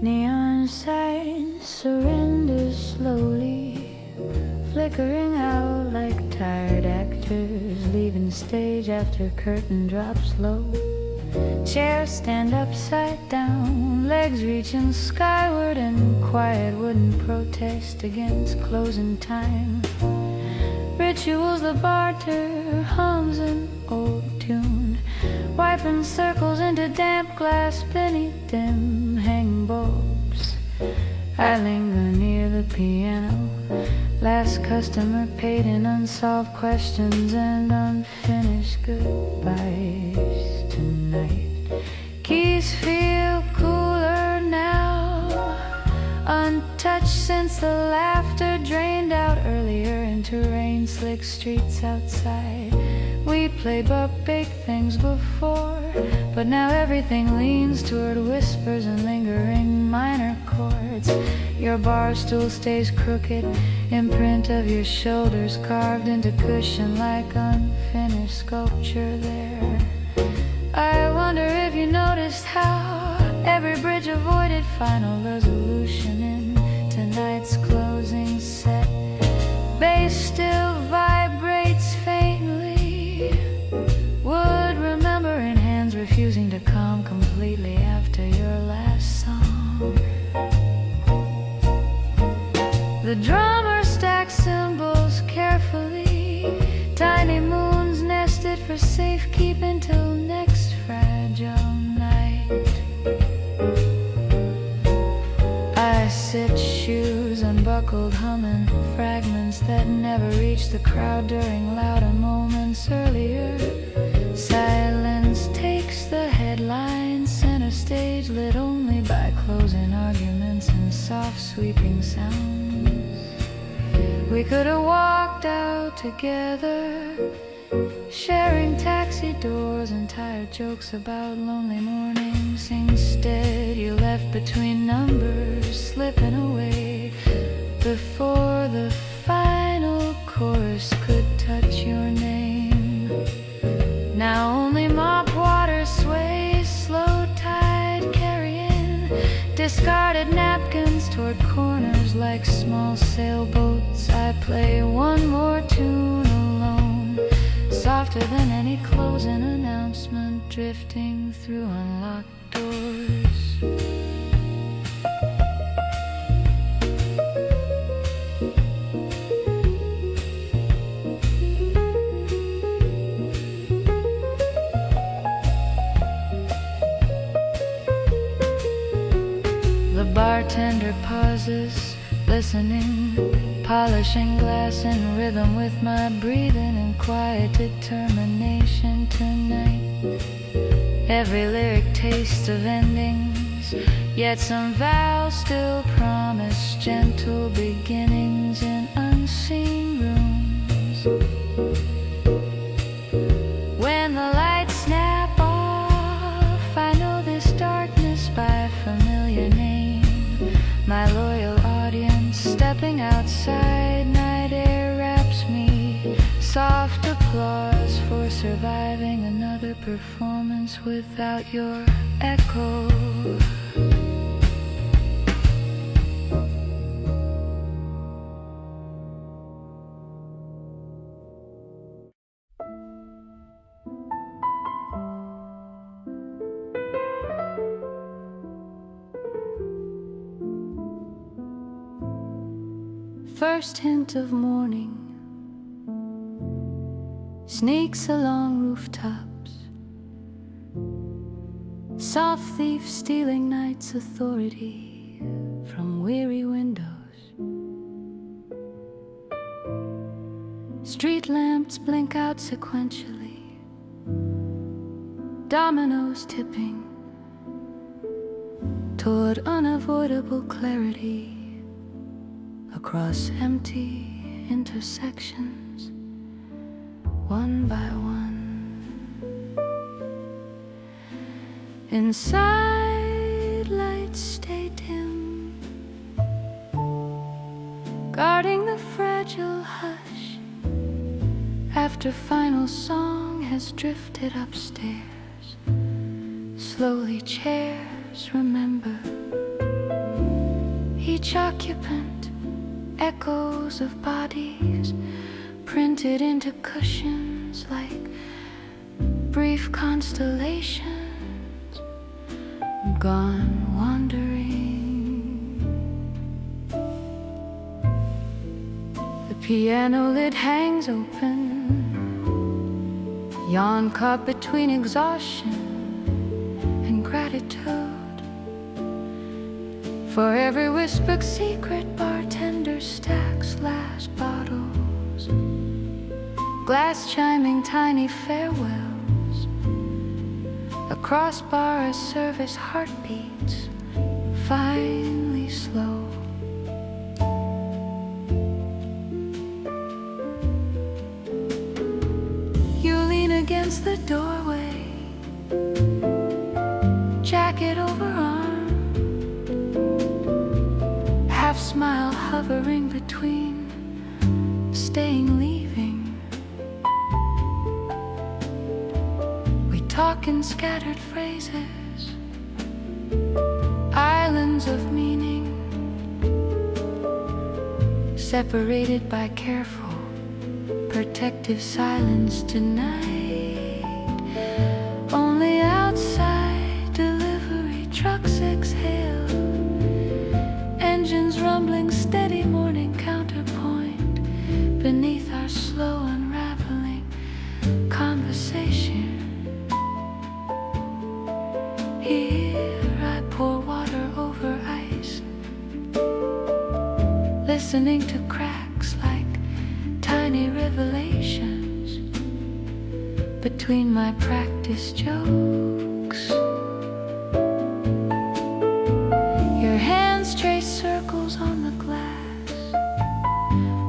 Neon signs surrender slowly, flickering out like tired actors leaving stage after curtain drops low. Chairs stand upside down, legs reaching skyward, and quiet wooden protest against closing time. Rituals the barter hums an old tune, wiping circles into damp glass beneath dim hanging bulbs. I linger near the piano, last customer paid in unsolved questions and unfinished goodbyes tonight. Keys feel cooler now, untouched since the laughter drained out earlier into rain-slick streets outside. We played but big things before, but now everything leans toward whispers and lingering minor chords. Your bar stool stays crooked, imprint of your shoulders carved into cushion like unfinished sculpture there. I wonder if you noticed how every bridge avoided final resolution in tonight's closing set. Bass still vibrates faintly, would remember in hands refusing to calm completely after your last song. The drummer stacks cymbals carefully, tiny moons nested for safekeeping till next fragile night. I sit, shoes unbuckled, humming fragments that never reached the crowd during louder moments earlier. Silence takes the headline, center stage lit only by closing arguments and soft sweeping sounds. We could have walked out together, sharing taxi doors and tired jokes about lonely mornings. Instead, you left between numbers, slipping away before the final chorus could touch your name. Now only mop water sways, slow tide carrying discarded napkins toward corners like small sailboats. I play one more tune alone, softer than any closing announcement drifting through unlocked doors. The bartender pauses, listening, polishing glass in rhythm with my breathing and quiet determination tonight. Every lyric tastes of endings, yet some vows still promise gentle beginnings in unseen rooms. When the lights snap off, I know this darkness by familiar name. My loyal audience stepping outside, night air wraps me. Soft applause for surviving another performance without your echo. First hint of morning sneaks along rooftops, soft thief stealing night's authority from weary windows. Street lamps blink out sequentially, dominoes tipping toward unavoidable clarity. Across empty intersections, one by one. Inside, lights stay dim, guarding the fragile hush after final song has drifted upstairs. Slowly chairs remember Each occupant, echoes of bodies printed into cushions like brief constellations, gone wandering. The piano lid hangs open, yawn caught between exhaustion and gratitude. For every whispered secret, bartender stacks last bottles, glass chiming tiny farewells. A crossbar as service heartbeats, finely slow. You lean against the doorway, jacket over arm, half smile hovering between staying, leaving. We talk in scattered phrases, islands of meaning, separated by careful, protective silence tonight. Only outside delivery trucks exhale, engines rumbling, steady morning counterpoint beneath our slow unraveling conversation. Here I pour water over ice, listening to cracks like tiny revelations between my practice jokes. Your hands trace circles on the glass,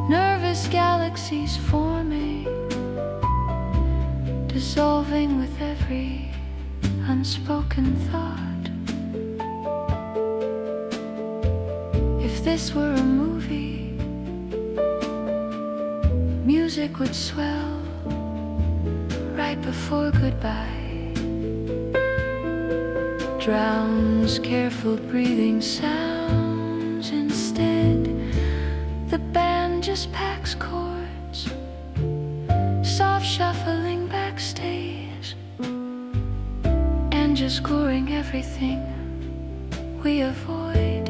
nervous galaxies forming, dissolving with every unspoken thought. If this were a movie, music would swell right before goodbye, drowns careful breathing sounds. Instead, the band just packs chords, soft shuffling backstage, and just scoring everything we avoid,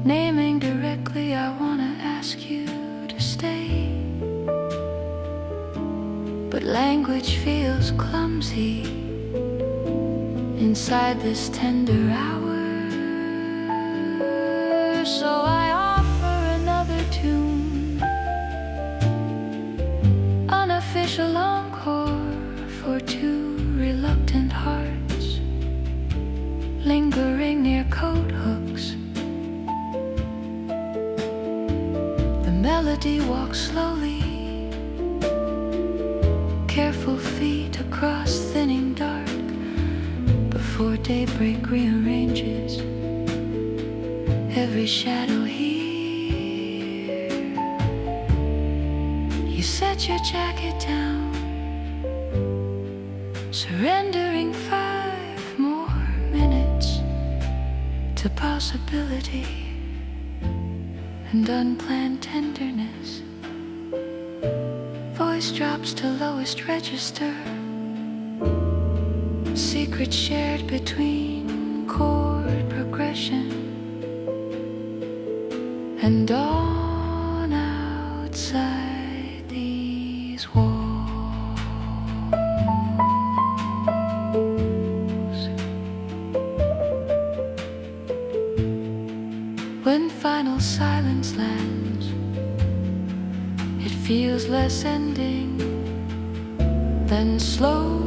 naming directly. I wanna ask you to stay, but language feels clumsy inside this tender hour. So I offer another tune, unofficial encore for two reluctant hearts lingering near coat hooks. The melody walks slowly, careful feet across thinning dark, before daybreak rearranges every shadow here. You set your jacket down, surrendering 5 more minutes to possibility and unplanned tenderness. Voice drops to lowest register, secret shared between chord progression and on outside these walls. When final silence lands, it feels less ending than slow,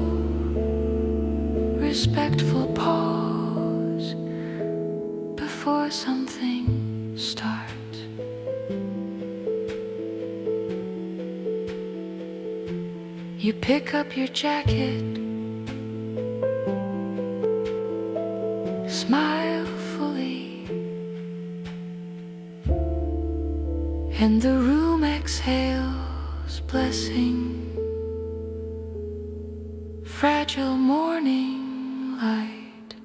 respectful pause before something starts. You pick up your jacket, smile fully, and the room exhales blessing. Fragile morning light.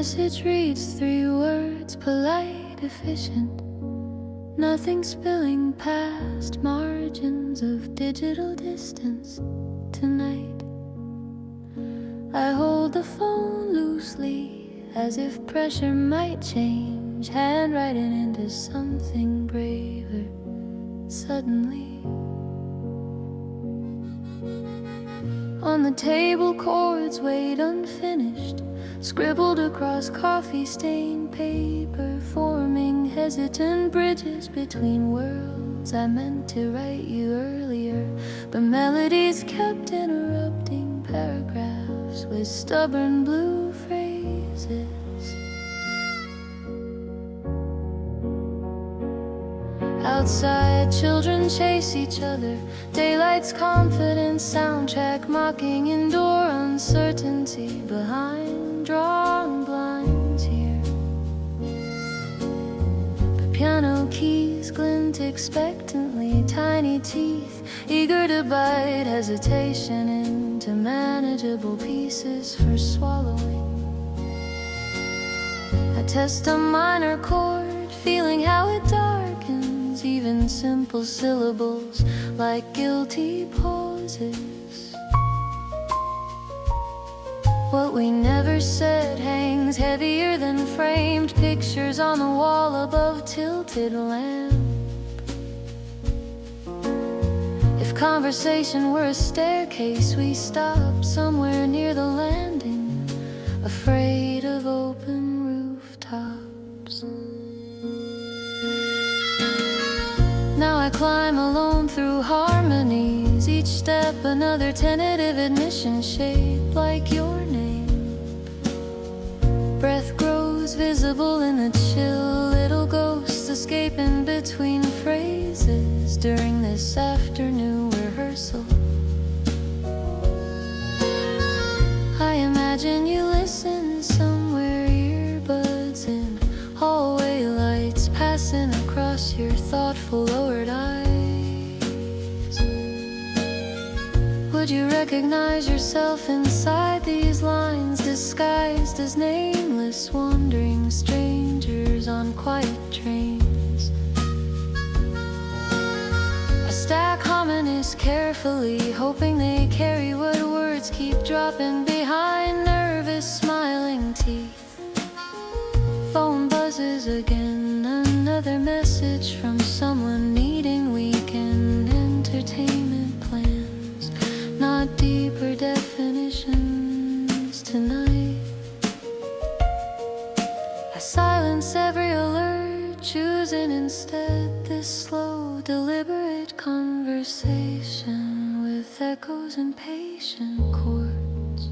message reads 3 words, polite, efficient. Nothing spilling past margins of digital distance tonight. I hold the phone loosely, as if pressure might change handwriting into something braver suddenly. On the table, chords wait unfinished, scribbled across coffee-stained paper, forming hesitant bridges between worlds. I meant to write you earlier, but melodies kept interrupting paragraphs with stubborn blue phrases. Outside, children chase each other, daylight's confident soundtrack mocking indoor uncertainty behind drawn blinds here. But piano keys glint expectantly, tiny teeth eager to bite hesitation into manageable pieces for swallowing. I test a minor chord, feeling how it darkens even simple syllables like guilty pauses. What we never said hangs heavier than framed pictures on the wall above tilted lamp. If conversation were a staircase, we stop somewhere near the landing, afraid of open rooftops. Now I climb alone through harmonies, each step another tentative admission shaped like your name. Breath grows visible in the chill, little ghosts escaping between phrases during this afternoon rehearsal. I imagine you listen somewhere, earbuds in, hallway lights passing across your thoughtful lowered eyes. Would you recognize yourself inside these lines, disguised as nameless wandering strangers on quiet trains? I stack harmonies carefully, hoping they carry what words keep dropping behind nervous smiling teeth. Phone buzzes again, another message from someone needing weekend entertainment plans, not deeper definitions tonight. I silence every alert, choosing instead this slow, deliberate conversation with echoes and patient chords.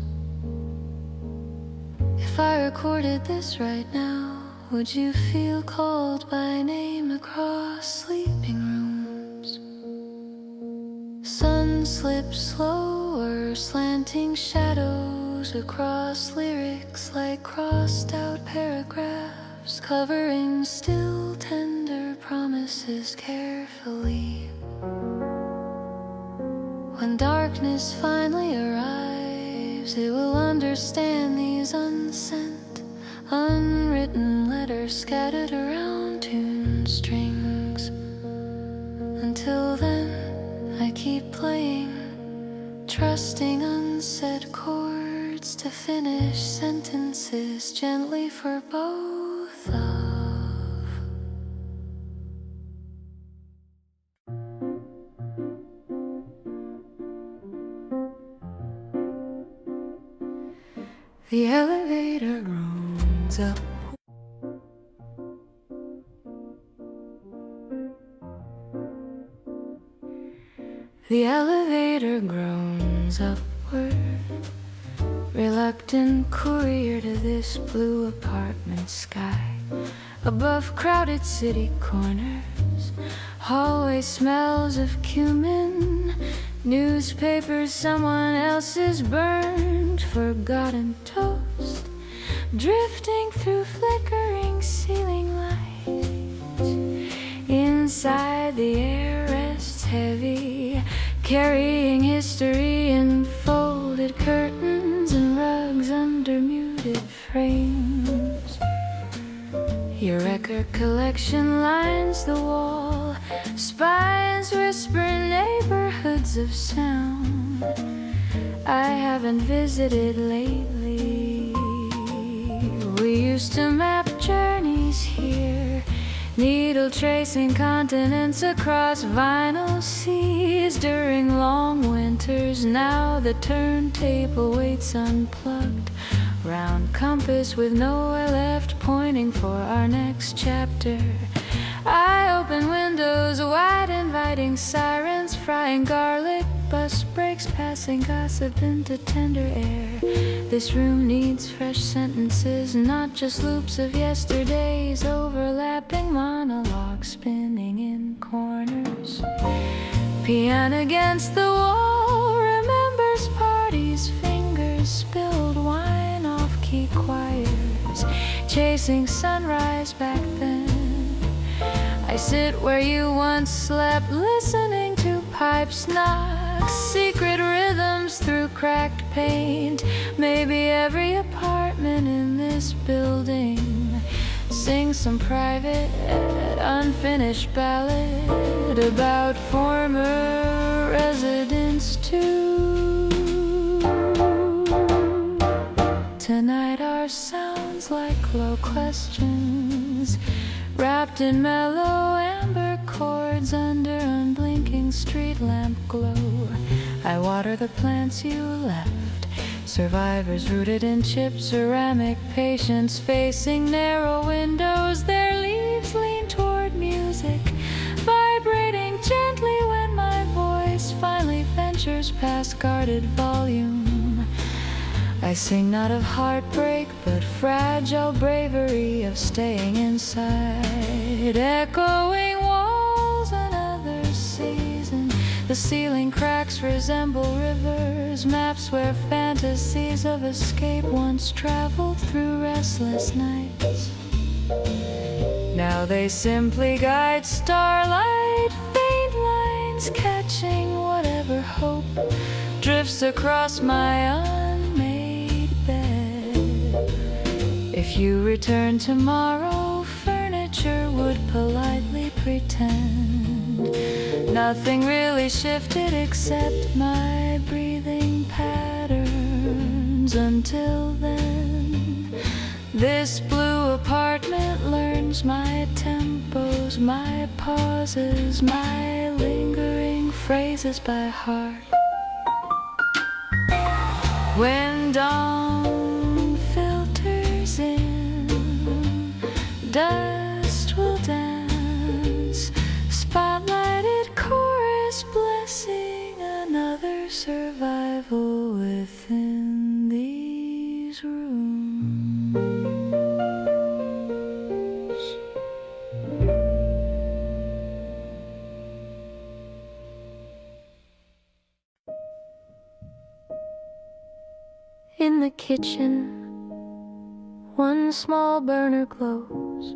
If I recorded this right now, would you feel called by name across sleeping rooms? Sun slips slower, slanting shadows across lyrics like crossed out paragraphs, covering still tender promises carefully. When darkness finally arrives, it will understand these unsent, unwritten letters scattered around tuned strings. Until then, I keep playing, trusting unsaid chords to finish sentences gently for both of. The elevator groans up. The elevator groans upward, reluctant courier to this blue apartment sky. Above crowded city corners, hallway smells of cumin, newspapers someone else's burned, forgotten toast, drifting through flickering ceiling lights. Inside the air rests heavy, carrying history in folded curtains and rugs under muted frames. record collection lines the wall. Spines whisper neighborhoods of sound I haven't visited lately. We used to map journeys here, needle tracing continents across vinyl seas during long winters. Now the turntable waits unplugged, round compass with nowhere left, pointing for our next chapter. I open windows wide, inviting sirens, frying garlic, bus breaks, passing gossip into tender air. This room needs fresh sentences, not just loops of yesterdays, overlapping monologues spinning in corners. Piano against the wall remembers parties, fingers spilled wine, off-key choirs, chasing sunrise back then. I sit where you once slept, listening to pipes knock, secret rhythms through cracked paint. Maybe every apartment in this building sings some private, unfinished ballad about former residents too. Tonight our sounds like low questions, wrapped in mellow amber chords under unblinking street lamp glow. I water the plants you left, survivors rooted in chipped ceramic, patients facing narrow windows. Their leaves lean toward music, vibrating gently when my voice finally ventures past guarded volume. I sing not of heartbreak, but fragile bravery of staying inside. Echoing walls, another season. The ceiling cracks resemble rivers, maps where fantasies of escape once traveled through restless nights. Now they simply guide starlight, faint lines catching whatever hope drifts across my If you return tomorrow, furniture would politely pretend nothing really shifted except my breathing patterns. Until then, this blue apartment learns my tempos, my pauses, my lingering phrases by heart. When dawn filters in, dust will dance, spotlighted chorus blessing another survival within these rooms. In the kitchen, one small burner glows,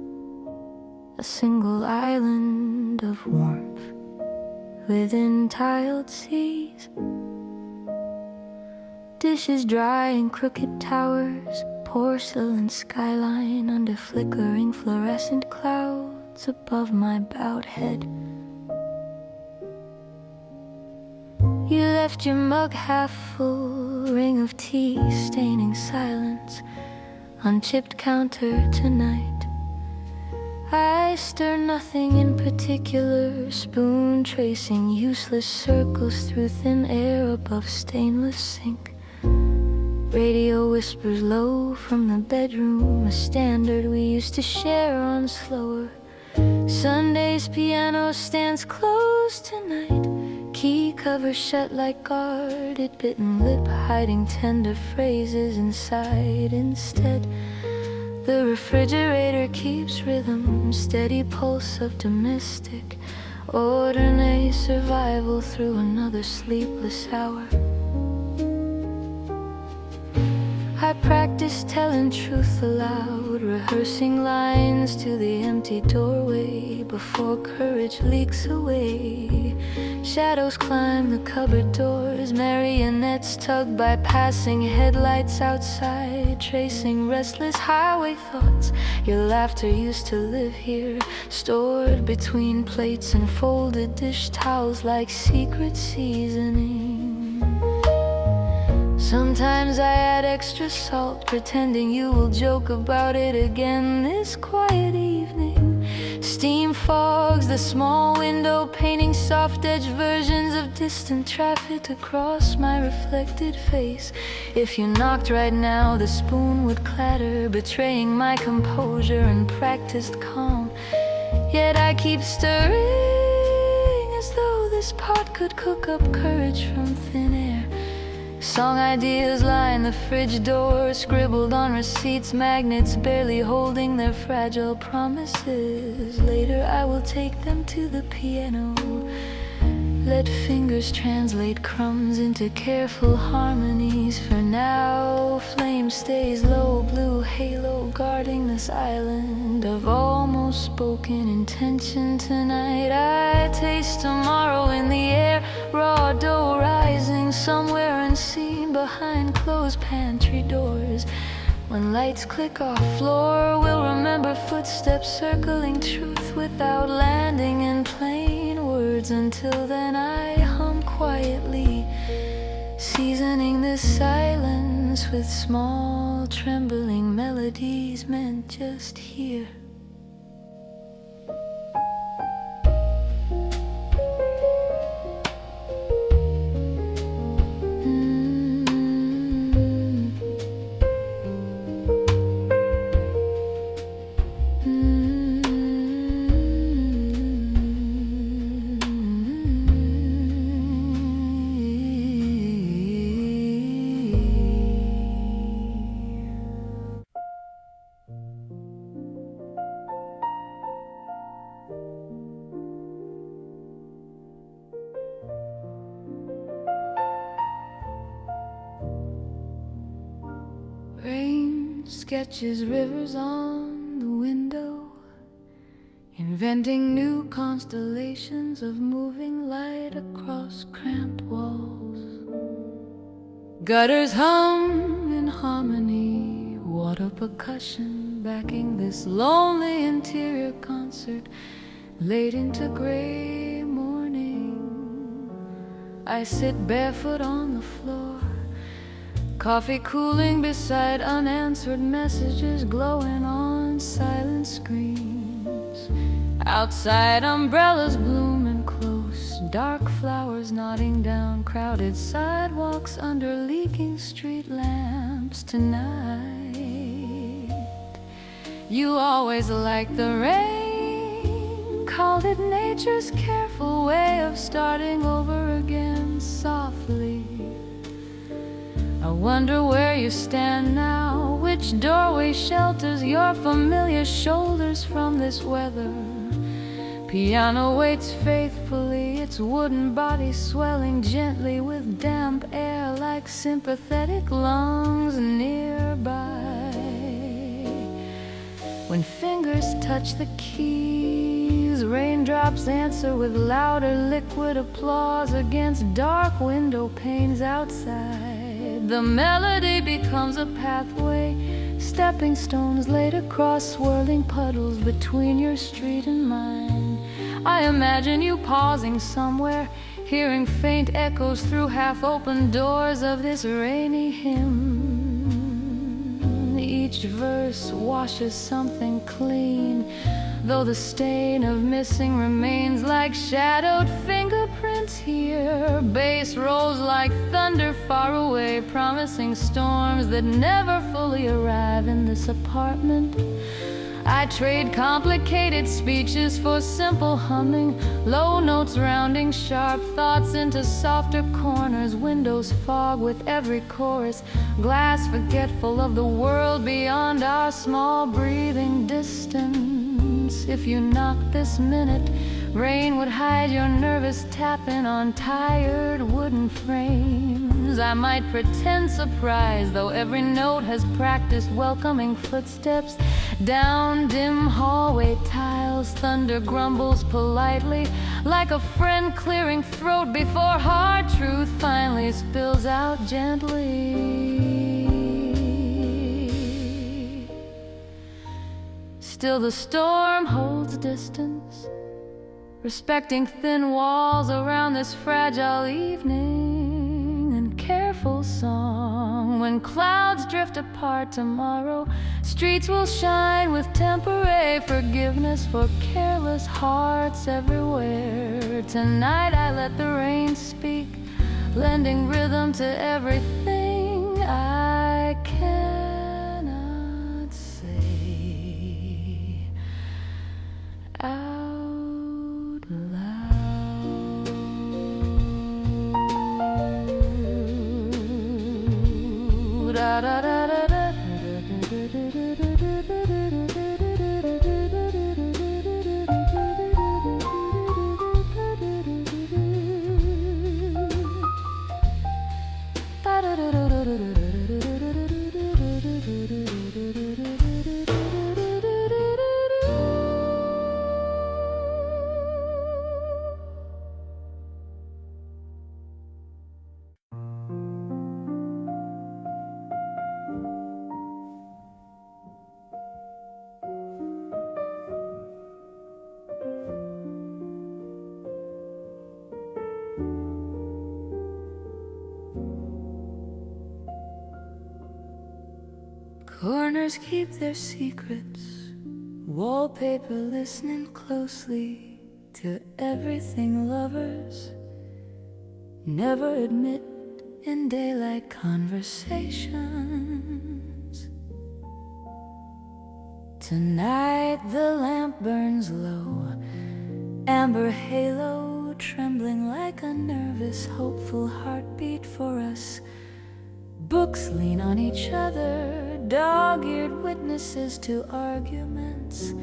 a single island of warmth within tiled seas. Dishes dry in crooked towers, porcelain skyline under flickering fluorescent clouds above my bowed head. You left your mug half full, ring of tea staining silence on chipped counter tonight. I stir nothing in particular, spoon tracing useless circles through thin air above stainless sink. Radio whispers low from the bedroom, a standard we used to share on slower Sundays. Piano stands closed tonight, key cover shut like guarded bitten lip, hiding tender phrases inside. Instead, the refrigerator keeps rhythm, steady pulse of domestic ordinary survival through another sleepless hour. I practice telling truth aloud, rehearsing lines to the empty doorway before courage leaks away. Shadows climb the cupboard doors, marionettes tugged by passing headlights outside. slowly tracing restless highway thoughts. Your laughter used to live here, stored between plates and folded dish towels like secret seasoning. Sometimes I add extra salt, pretending you will joke about it again this quiet evening. Steam fogs the small window, painting soft-edged versions of distant traffic across my reflected face. If you knocked right now, the spoon would clatter, betraying my composure and practiced calm. Yet I keep stirring, as though this pot could cook up courage from thin air. Song ideas line the fridge door, scribbled on receipts, magnets barely holding their fragile promises. Later I will take them to the piano, let fingers translate crumbs into careful harmonies. For now, flame stays low, blue halo guarding this island of almost spoken intention. Tonight I taste tomorrow in the air, raw dough rising somewhere unseen behind closed pantry doors. When lights click off floor, we'll remember footsteps circling truth without landing in plain words. Until then I hum quietly, seasoning this silence with small trembling melodies meant just here. Rain sketches rivers on the window, inventing new constellations of moving light across cramped walls. Gutters hum in harmony, water percussion backing this lonely interior concert. Late into gray morning, I sit barefoot on the floor, coffee cooling beside unanswered messages glowing on silent screens. Outside, umbrellas blooming close, dark flowers nodding down crowded sidewalks under leaking street lamps. Tonight, you always liked the rain, called it nature's careful way of starting over again softly. I wonder where you stand now, which doorway shelters your familiar shoulders from this weather. Piano waits faithfully, its wooden body swelling gently with damp air like sympathetic lungs nearby. When fingers touch the keys, raindrops answer with louder liquid applause against dark window panes outside. The melody becomes a pathway, stepping stones laid across swirling puddles between your street and mine. I imagine you pausing somewhere, hearing faint echoes through half-open doors of this rainy hymn. Each verse washes something clean, though the stain of missing remains like shadowed fingerprints here. Bass rolls like thunder far away, promising storms that never fully arrive in this apartment. I trade complicated speeches for simple humming, low notes rounding sharp thoughts into softer corners. Windows fog with every chorus, glass forgetful of the world beyond our small breathing distance. If you knocked this minute, rain would hide your nervous tapping on tired wooden frames. I might pretend surprise, though every note has practiced welcoming footsteps down dim hallway tiles. Thunder grumbles politely, like a friend clearing throat before hard truth finally spills out gently. Still the storm holds distance, respecting thin walls around this fragile evening. And careful song, when clouds drift apart tomorrow, streets will shine with temporary forgiveness for careless hearts everywhere. Tonight I let the rain speak, lending rhythm to everything I cannot say out loud. Da, da, da, da, da. Corners keep their secrets, wallpaper listening closely to everything lovers never admit in daylight conversations. Tonight the lamp burns low, amber halo trembling like a nervous, hopeful heartbeat for us. Books lean on each other, dog-eared witnesses to arguments,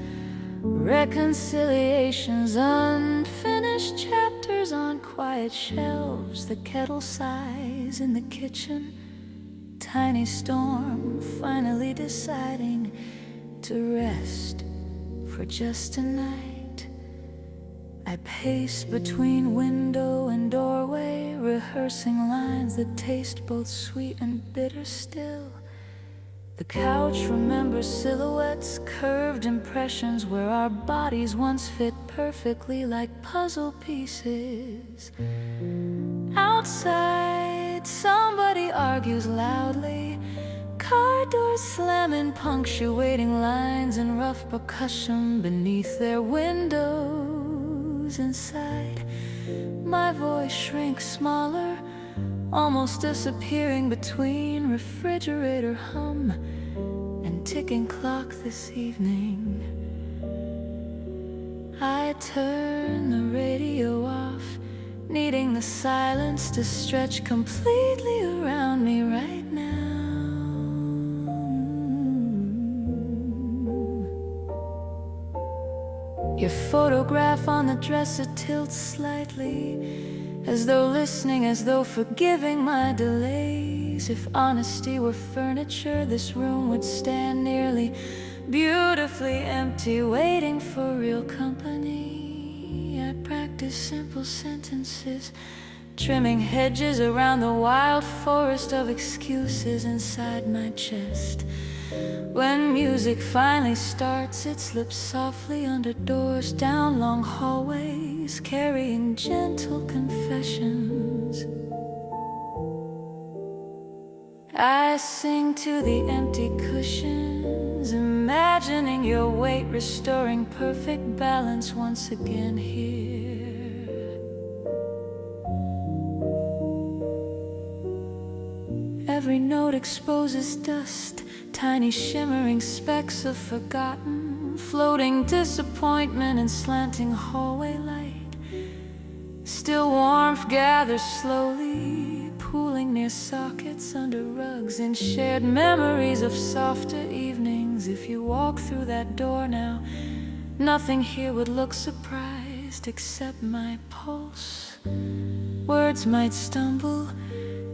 reconciliations, unfinished chapters on quiet shelves. The kettle sighs in the kitchen, tiny storm finally deciding to rest for just a night. I pace between window and doorway, rehearsing lines that taste both sweet and bitter still. The couch remembers silhouettes, curved impressions where our bodies once fit perfectly like puzzle pieces. Outside, somebody argues loudly, car doors slamming, punctuating lines and rough percussion beneath their windows. Inside, my voice shrinks smaller, almost disappearing between refrigerator hum and ticking clock this evening. I turn the radio off, needing the silence to stretch completely around me right now. Your photograph on the dresser tilts slightly, as though listening, as though forgiving my delays. If honesty were furniture, this room would stand nearly beautifully empty, waiting for real company. I practice simple sentences, trimming hedges around the wild forest of excuses inside my chest. When music finally starts, it slips softly under doors, down long hallways, carrying gentle confessions. I sing to the empty cushions, imagining your weight restoring perfect balance once again here. Every note exposes dust, tiny shimmering specks of forgotten, floating disappointment in slanting hallway light. Still warmth gathers slowly, pooling near sockets under rugs, in shared memories of softer evenings. If you walk through that door now, nothing here would look surprised except my pulse. Words might stumble,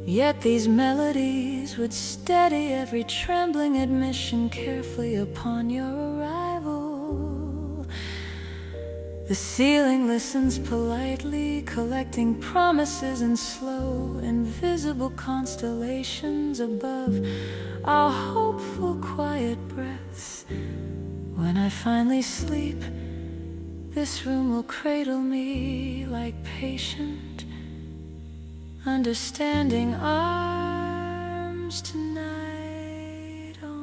yet these melodies would steady every trembling admission carefully upon your arrival. The ceiling listens politely, collecting promises in slow, invisible constellations above our hopeful quiet breaths. When I finally sleep, this room will cradle me like patient, understanding arms tonight only.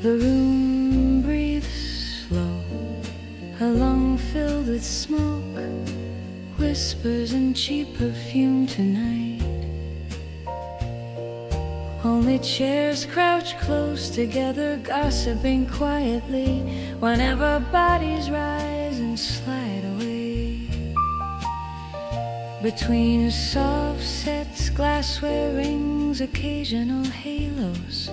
The room breathes slow, a lung filled with smoke, whispers and cheap perfume tonight. Only chairs crouch close together, gossiping quietly, whenever bodies rise and slide away. Between soft sets, glassware rings, occasional halos,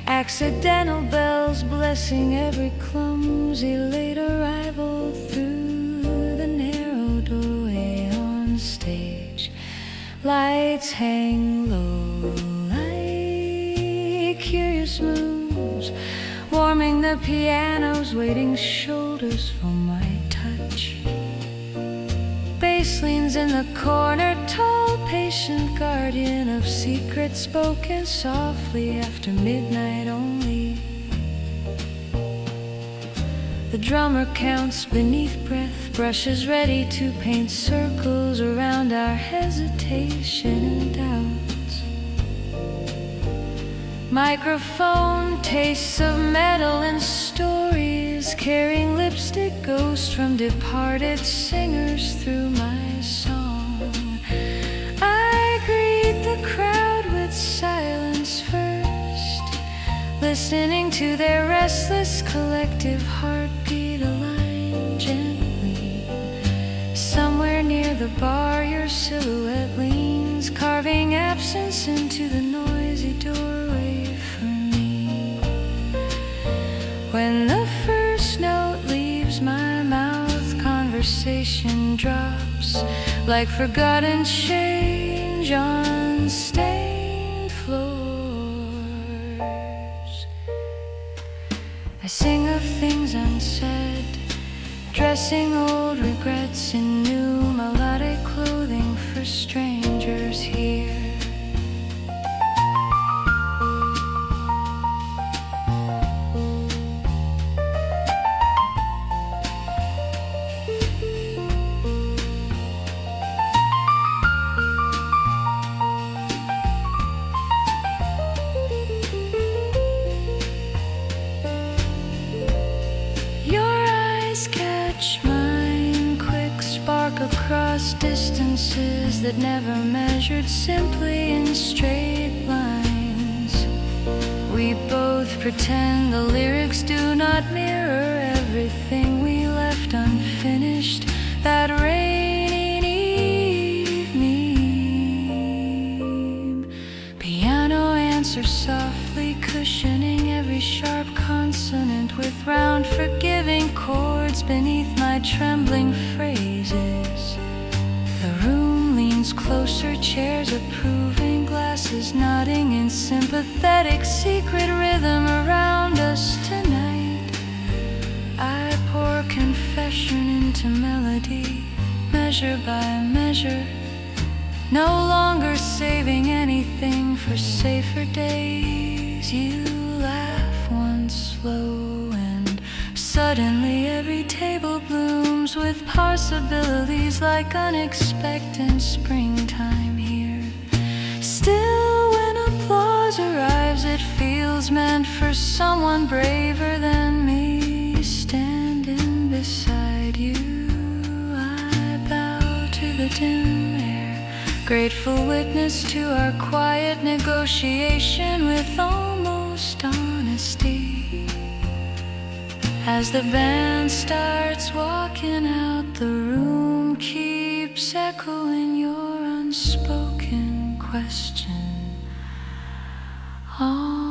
accidental bells blessing every clumsy late arrival through the narrow doorway on stage. Lights hang low like curious moons, warming the piano's waiting shoulders for my touch. Bass leans in the corner, tall, patient guardian of secrets spoken softly after midnight only. The drummer counts beneath breath, brushes ready to paint circles around our hesitation and doubts. Microphone tastes of metal and stories, carrying lipstick ghosts from departed singers through my song. I greet the crowd with silence first, listening to their restless collective heartbeat align gently. Somewhere near the bar your silhouette leans, carving absence into the noisy doorway for me. When the first note leaves my mouth, conversation drops like forgotten change on stained floors. I sing of things unsaid, dressing old regrets in new melodic clothing for strangers here. Catch mine, quick spark across distances that never measured simply in straight lines. We both pretend the lyrics do not mirror everything we left unfinished that rainy evening. Piano answers softly, cushioning every sharp consonant with round forgiving chords beneath my trembling phrases. The room leans closer, chairs approving, glasses nodding in sympathetic secret rhythm around us tonight. I pour confession into melody, measure by measure, no longer saving anything for safer days. You laugh once slow, and suddenly every table blooms with possibilities like unexpected springtime here. Still, when applause arrives, it feels meant for someone braver than me. Standing beside you, I bow to the dim air, grateful witness to our quiet negotiation with almost honesty. As the band starts walking out, the room keeps echoing your unspoken question. Oh.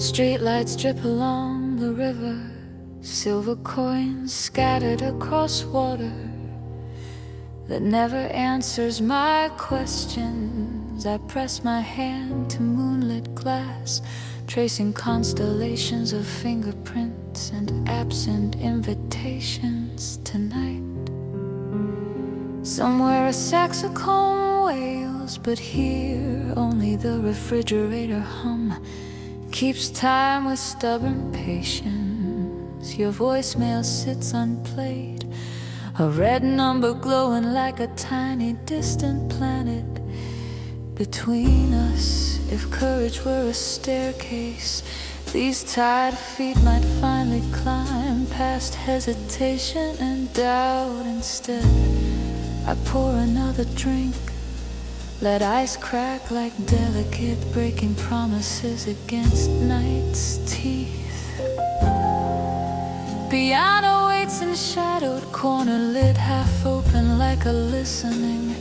Streetlights drip along the river, silver coins scattered across water that never answers my questions. I press my hand to moonlit glass, tracing constellations of fingerprints and absent invitations tonight. Somewhere a saxophone wails, but here only the refrigerator hum keeps time with stubborn patience. Your voicemail sits unplayed, a red number glowing like a tiny distant planet between us. If courage were a staircase, these tired feet might finally climb past hesitation and doubt. Instead, I pour another drink, let ice crack like delicate breaking promises against night's teeth. Piano waits in shadowed corner, lid half open like a listening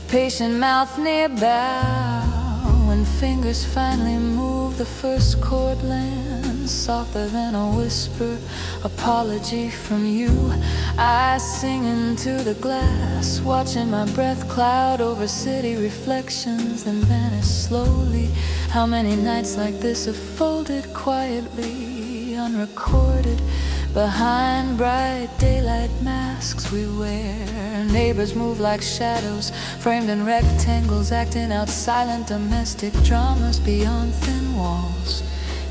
patient mouth near bow. When fingers finally move, the first chord lands softer than a whisper, apology from you. I sing into the glass, watching my breath cloud over city reflections, then vanish slowly. How many nights like this have folded quietly, unrecorded, behind bright daylight masks we wear. Neighbors move like shadows, framed in rectangles, acting out silent domestic dramas beyond thin walls.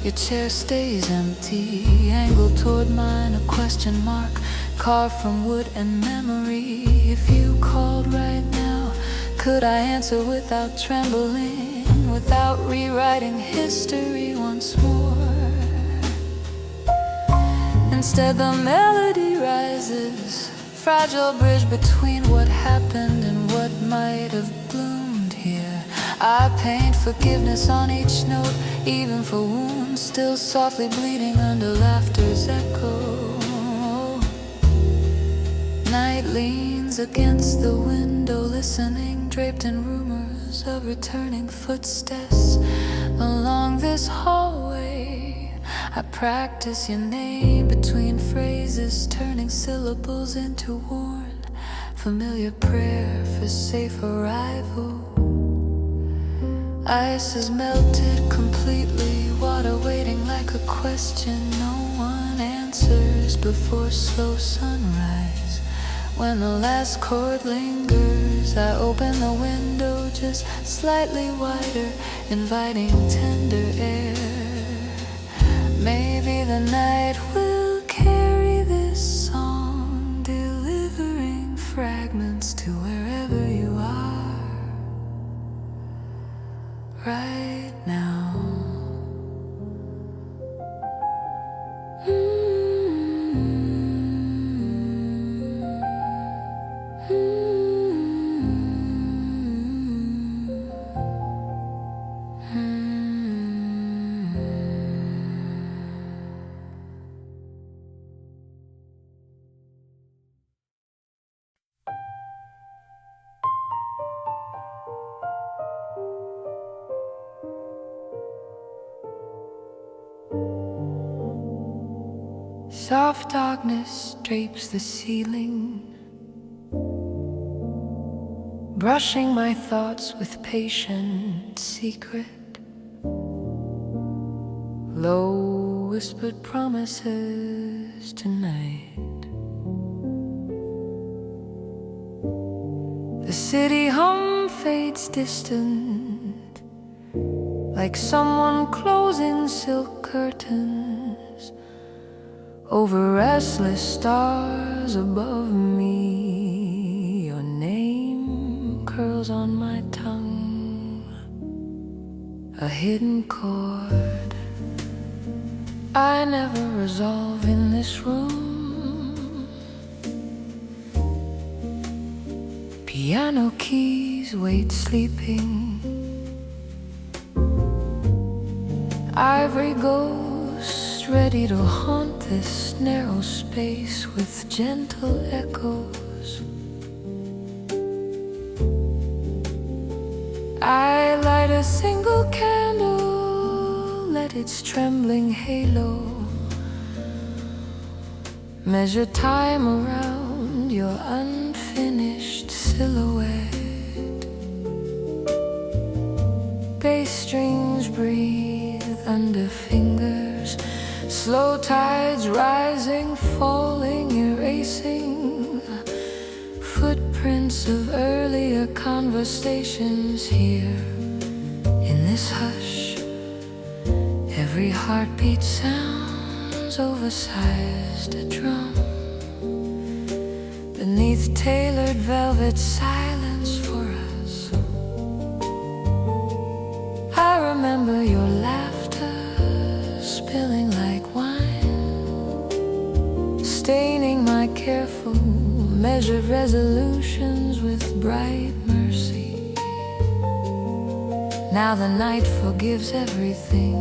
Your chair stays empty, angled toward mine, a question mark carved from wood and memory. If you called right now, could I answer without trembling, without rewriting history once more? Instead the melody rises, fragile bridge between what happened and what might have bloomed here. I paint forgiveness on each note, even for wounds still softly bleeding under laughter's echo. Night leans against the window, listening, draped in rumors of returning footsteps along this hallway. I practice your name between phrases, turning syllables into worn, familiar prayer for safe arrival. Ice has melted completely, water waiting like a question no one answers before slow sunrise. When the last chord lingers, I open the window just slightly wider, inviting tender air. Maybe the night will carry this song, delivering fragments to wherever you are right now. Soft darkness drapes the ceiling, brushing my thoughts with patient secret. Low whispered promises tonight. The city hum fades distant, like someone closing silk curtains over restless stars above me. Your name curls on my tongue, a hidden chord I never resolve in this room. Piano keys wait sleeping, ivory ghosts ready to haunt this narrow space with gentle echoes. I light a single candle, let light its trembling halo. Measure time around your unfinished silhouette. Bass strings breathe under fingers, slow tides rising, falling, erasing footprints of earlier conversations here. In this hush, every heartbeat sounds oversized a drum. Beneath tailored velvet silence for us, I remember your laughter spilling like wine, staining my careful, measured resolutions with bright mercy. Now the night forgives everything,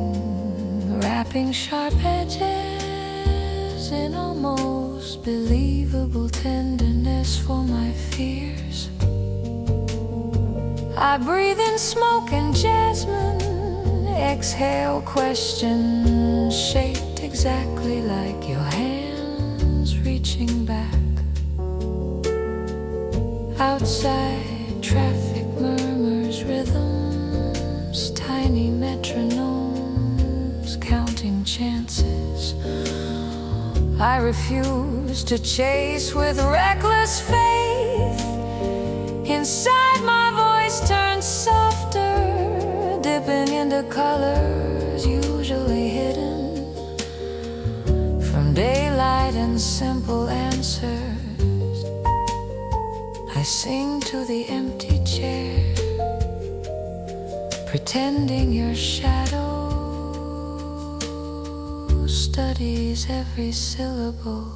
wrapping sharp edges in almost believable tenderness for my fears. I breathe in smoke and jasmine, exhale questions shaped exactly like your hands reaching back. Outside, traffic murmurs rhythms, tiny metronomes counting chances. I refuse to chase with reckless faith. Inside, my voice turns softer, dipping into colors usually hidden from daylight and simple answers. I sing to the empty chair, pretending your shadow studies every syllable.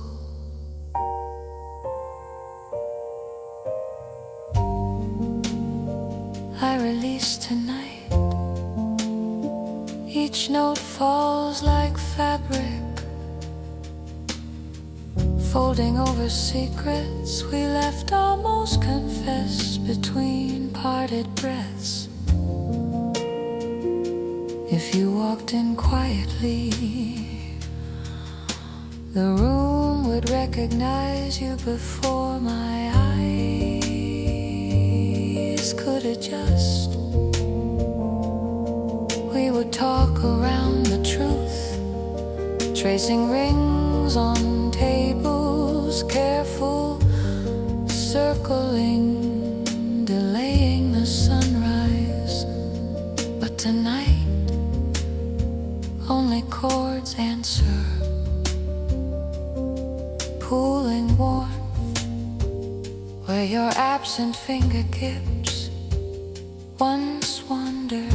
I release tonight. Each note falls like fabric, folding over secrets we left almost confessed between parted breaths. If you walked in quietly, the room would recognize you before my eyes could adjust. We would talk around the truth, tracing rings on tables, careful, circling, delaying the sunrise. But tonight, only chords answer, pooling warmth where your absent fingertips once wandered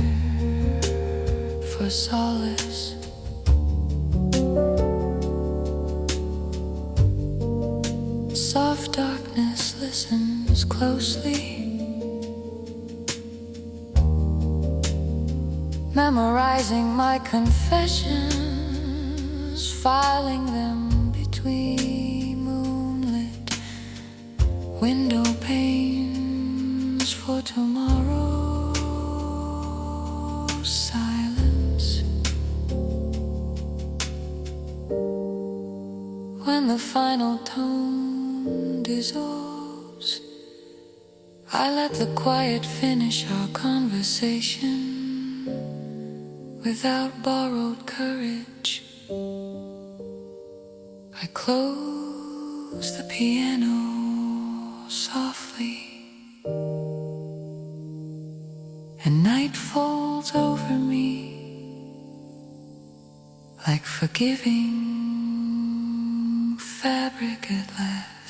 for solace. Soft darkness listens closely, memorizing my confessions, filing them between moonlit window panes for tomorrow's silence. When the final tone dissolves, I let the quiet finish our conversation without borrowed courage. I close the piano softly, and night folds over me like forgiving fabric at last.